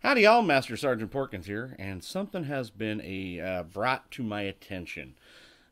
Howdy, y'all. Master Sergeant Porkins here, and something has been brought to my attention.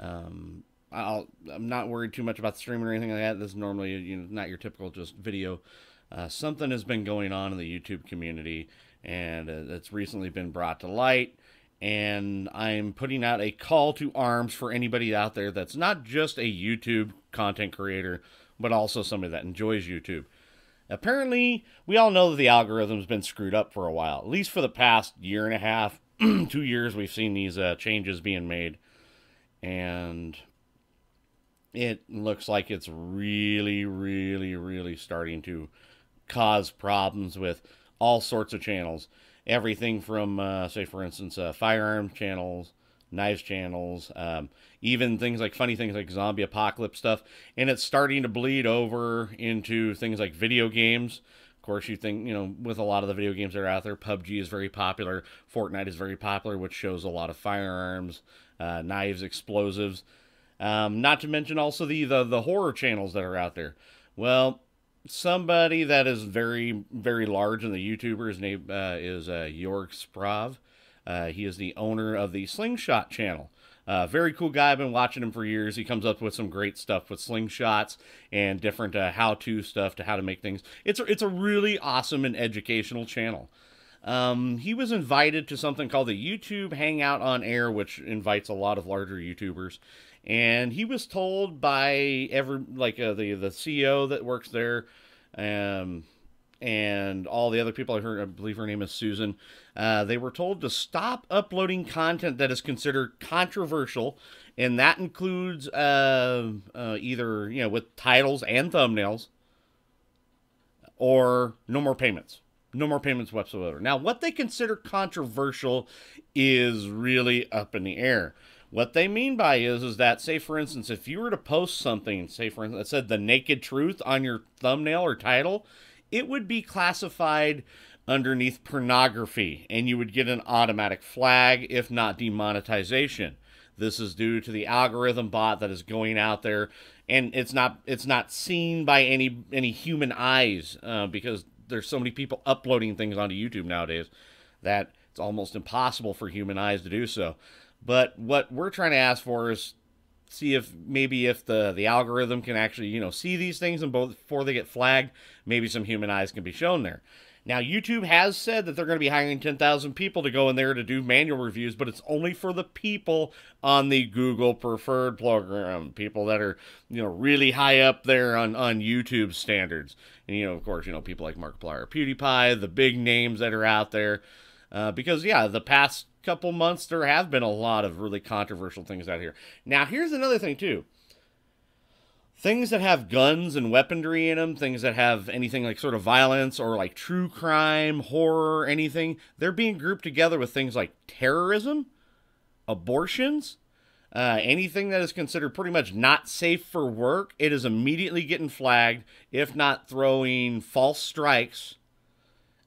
I'm not worried too much about the streaming or anything like that. This is normally, not your typical just video. Something has been going on in the YouTube community, and it's recently been brought to light. And I'm putting out a call to arms for anybody out there that's not just a YouTube content creator, but also somebody that enjoys YouTube. Apparently, we all know that the algorithm's been screwed up for a while. At least for the past year and a half, 2 years, we've seen these changes being made. And it looks like it's really starting to cause problems with all sorts of channels. Everything from, say, for instance, firearm channels, knives channels, even funny things like zombie apocalypse stuff, and it's starting to bleed over into things like video games. Of course, you think, with a lot of the video games that are out there, PUBG is very popular, Fortnite is very popular, which shows a lot of firearms, knives, explosives, not to mention also the horror channels that are out there. Well, somebody that is very large in the YouTubers name is Jorg Sprav. He is the owner of the Slingshot channel. Very cool guy. I've been watching him for years. He comes up with some great stuff with slingshots and different how-to stuff to how to make things. It's a really awesome and educational channel. He was invited to something called the YouTube Hangout on Air, which invites a lot of larger YouTubers. And he was told by the CEO that works there, and all the other people I believe her name is Susan, they were told to stop uploading content that is considered controversial, and that includes either, with titles and thumbnails, or no more payments. No more payments whatsoever. Now, what they consider controversial is really up in the air. What they mean by is that, say, for instance, if you were to post something, say, for instance, that said the naked truth on your thumbnail or title, it would be classified underneath pornography, and you would get an automatic flag, if not demonetization. This is due to the algorithm bot that is going out there, and it's not seen by any human eyes, because there's so many people uploading things onto YouTube nowadays that it's almost impossible for human eyes to do so. But what we're trying to ask for is see if the algorithm can actually, see these things, and before they get flagged, maybe some human eyes can be shown there. Now, YouTube has said that they're going to be hiring 10,000 people to go in there to do manual reviews, but it's only for the people on the Google Preferred program, people that are, really high up there on YouTube standards. And, of course, people like Markiplier, PewDiePie, the big names that are out there. Because, yeah, the past couple months, there have been a lot of really controversial things out here. Now, here's another thing, too. Things that have guns and weaponry in them, things that have anything like sort of violence or like true crime, horror, anything, they're being grouped together with things like terrorism, abortions, anything that is considered pretty much not safe for work. It is immediately getting flagged, if not throwing false strikes,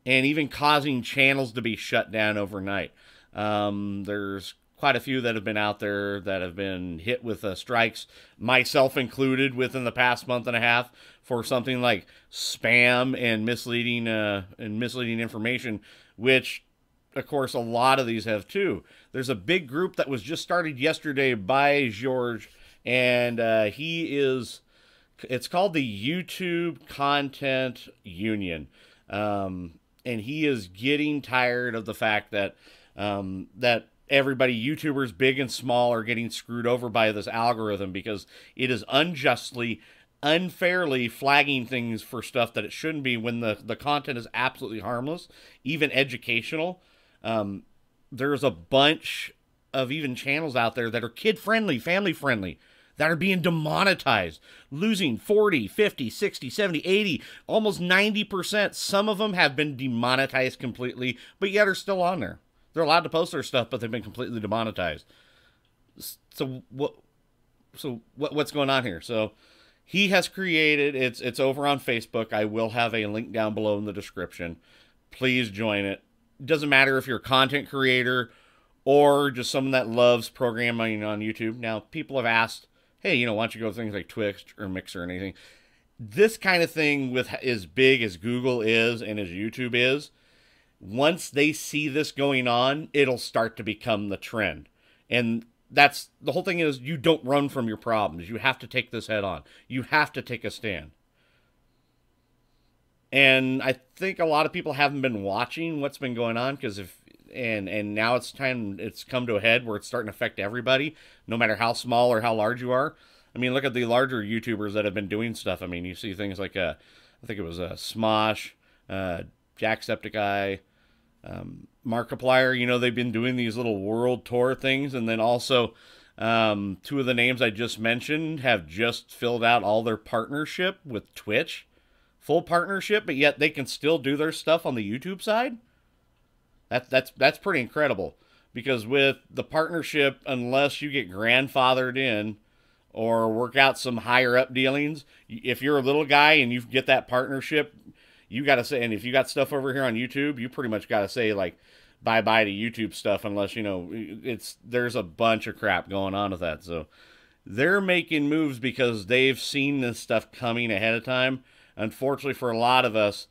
and even causing channels to be shut down overnight. There's quite a few that have been out there that have been hit with strikes, myself included, within the past month and a half for something like spam and misleading information, which, of course, a lot of these have too. There's a big group that was just started yesterday by George, and it's called the YouTube Content Union. And he is getting tired of the fact that everybody, YouTubers big and small, are getting screwed over by this algorithm because it is unfairly flagging things for stuff that it shouldn't be when the content is absolutely harmless, even educational. There's a bunch of even channels out there that are kid-friendly, family-friendly, that are being demonetized, losing 40, 50, 60, 70, 80, almost 90%. Some of them have been demonetized completely, but yet are still on there. They're allowed to post their stuff, but they've been completely demonetized. So what's going on here? So he has created, it's over on Facebook. I will have a link down below in the description. Please join it. It doesn't matter if you're a content creator or just someone that loves programming on YouTube. Now, people have asked, hey, why don't you go to things like Twitch or Mixer or anything? This kind of thing, with as big as Google is and as YouTube is, once they see this going on, it'll start to become the trend. And that's the whole thing is you don't run from your problems. You have to take this head on. You have to take a stand. And I think a lot of people haven't been watching what's been going on because and now it's come to a head where it's starting to affect everybody, no matter how small or how large you are. I mean, look at the larger YouTubers that have been doing stuff. I mean, you see things like I think it was Smosh, Jacksepticeye, Markiplier. You know, they've been doing these little world tour things, and then also two of the names I just mentioned have just filled out all their partnership with Twitch. Full partnership, but yet they can still do their stuff on the YouTube side. That's pretty incredible, because with the partnership, unless you get grandfathered in or work out some higher up dealings, if you're a little guy and you get that partnership, you got to say, and if you got stuff over here on YouTube, you pretty much got to say like bye-bye to YouTube stuff, unless, you know, there's a bunch of crap going on with that. So they're making moves because they've seen this stuff coming ahead of time. Unfortunately, for a lot of us,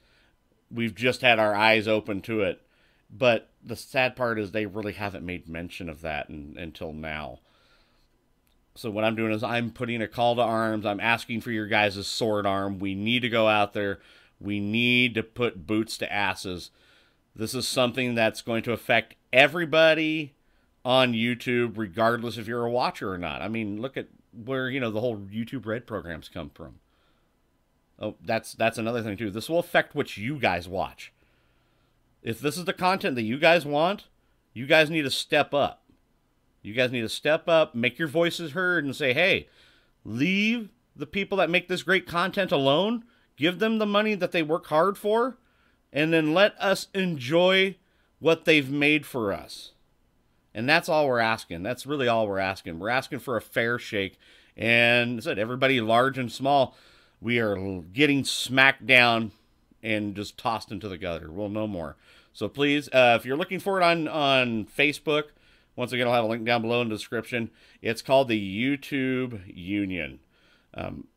we've just had our eyes open to it. But the sad part is they really haven't made mention of that until now. So what I'm doing is I'm putting a call to arms. I'm asking for your guys' sword arm. We need to go out there. We need to put boots to asses. This is something that's going to affect everybody on YouTube, regardless if you're a watcher or not. I mean, look at where, you know, the whole YouTube Red programs come from. Oh, that's another thing, too. This will affect what you guys watch. If this is the content that you guys want, you guys need to step up. You guys need to step up, make your voices heard, and say, hey, leave the people that make this great content alone. Give them the money that they work hard for, and then let us enjoy what they've made for us. And that's all we're asking. That's really all we're asking. We're asking for a fair shake. And as I said, everybody large and small, we are getting smacked down and just tossed into the gutter. Well, no more. So please, if you're looking for it on Facebook, once again, I'll have a link down below in the description. It's called the YouTube Union.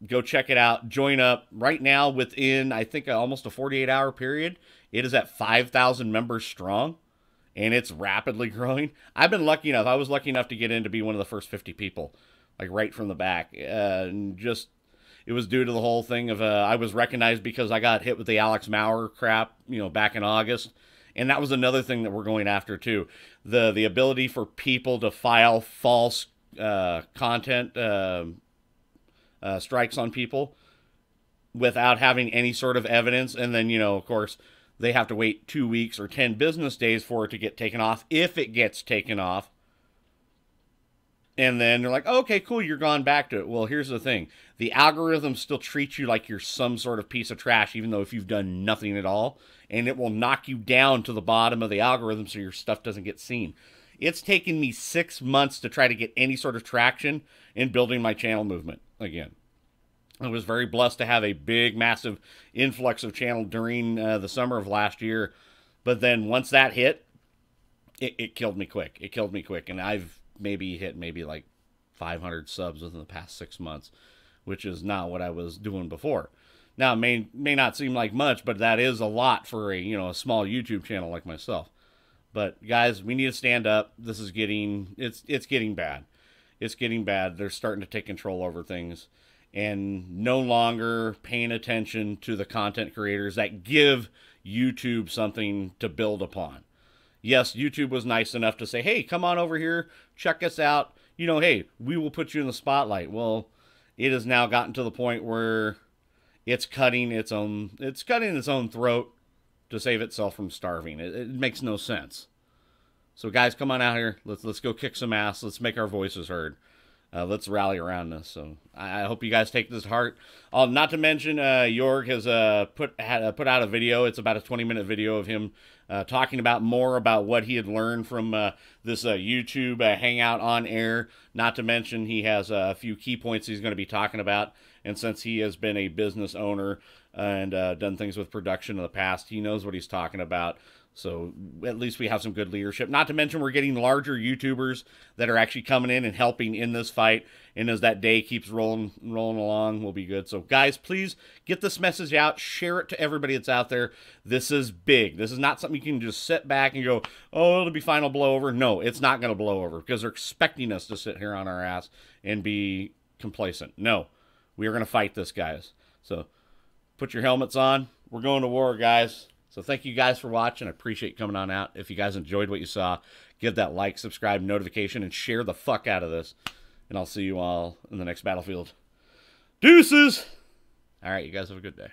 Go check it out. Join up. Right now, within, I think, almost a 48-hour period, it is at 5,000 members strong, and it's rapidly growing. I've been lucky enough. I was lucky enough to get in to be one of the first 50 people, like right from the back. And just... it was due to the whole thing of I was recognized because I got hit with the Alex Maurer crap, you know, back in August. And that was another thing that we're going after, too. The ability for people to file false content strikes on people without having any sort of evidence. And then, you know, of course, they have to wait 2 weeks or 10 business days for it to get taken off, if it gets taken off. And then they're like, oh, okay, cool, you're gone back to it. Well, here's the thing. The algorithm still treats you like you're some sort of piece of trash, even though if you've done nothing at all. And it will knock you down to the bottom of the algorithm so your stuff doesn't get seen. It's taken me 6 months to try to get any sort of traction in building my channel movement again. I was very blessed to have a big, massive influx of channel during the summer of last year. But then once that hit, it killed me quick. It killed me quick. And I've hit like 500 subs within the past 6 months, which is not what I was doing before. Now, it may not seem like much, but that is a lot for a small YouTube channel like myself. But guys, we need to stand up. This is it's getting bad. It's getting bad. They're starting to take control over things and no longer paying attention to the content creators that give YouTube something to build upon. Yes, YouTube was nice enough to say, hey, come on over here, check us out. Hey, we will put you in the spotlight. Well, it has now gotten to the point where it's cutting its own throat to save itself from starving. It makes no sense. So guys, come on out here. Let's go kick some ass. Let's make our voices heard. Let's rally around this. So I hope you guys take this to heart. Not to mention, Jorg has put out a video. It's about a 20-minute video of him talking more about what he had learned from this YouTube hangout on air. Not to mention, he has a few key points he's going to be talking about. And since he has been a business owner and done things with production in the past. He knows what he's talking about. So at least we have some good leadership. Not to mention we're getting larger YouTubers that are actually coming in and helping in this fight. And as that day keeps rolling along, we'll be good. So guys, please get this message out. Share it to everybody that's out there. This is big. This is not something you can just sit back and go, oh, it'll be fine, it'll blow over. No, it's not going to blow over because they're expecting us to sit here on our ass and be complacent. No, we are going to fight this, guys. So put your helmets on. We're going to war, guys. So thank you guys for watching. I appreciate you coming on out. If you guys enjoyed what you saw, give that like, subscribe, notification, and share the fuck out of this. And I'll see you all in the next battlefield. Deuces! All right, you guys have a good day.